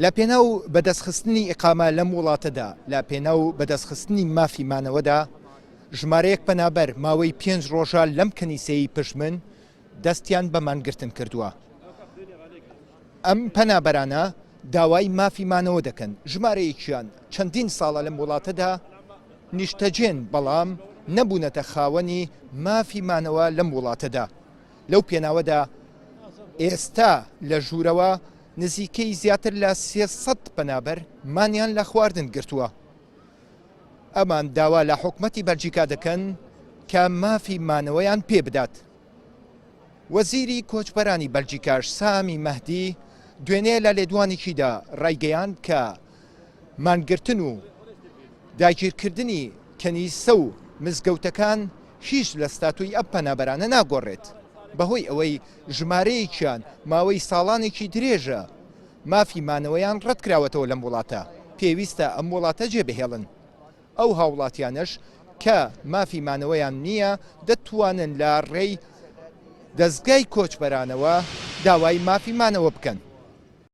لە پێناو بەدەستخستنی ئیقامە لەم وڵاتەدا لە پێناو بەدەستخستنی مافی مانەوەدا ژمارەیەک پەنابەر ماوەی 5 ڕۆژە لەم کەنیسەی پشمن دەستیان بە مانگرتن کردووە. ئەم پەنابەرانە داوای مافی مانەوە دەکەن، ژمارەیەکیان چەندین ساڵە لەم وڵاتەدا نیشتەجێن بەڵام نەبوونەتە خاوەنی مافی مانەوە لەم وڵاتەدا. لەو پێناوەدا ئێستا لە ژوورەوە نزیکەی زیاتر لە 300 پەنابەر مانیان لە خواردن گرتووە. ئەمان داوا لە حکومەتی بەلجیکا دەکەن کە مافی مانەوەیان پێ بدات. وەزیری کۆچبەرانی بەلجیکاش سامی مەهدی دوێنێ لە لێدوانێکیدا ڕایگەیاند کە مانگرتن و داگیرکردنی کەنیسە و مزگەوتەکان هیچ لە ستاتوی ئەم پەنابەرانە ناگۆڕێت، بەهۆی ئەوەی ژمارەیەکیان ماوەی ساڵانێکی درێژە مافی مانەوەیان ڕەتکراوەتەوە لەم وڵاتە. پێویستە ئەم وڵاتە جێبهێڵن. ئەو هاوڵاتیانش کە مافی مانەوەیان نییە دەتوانن لە ڕێی دەستگای کۆچبەرانەوە داوای مافی مانەوە بکەن.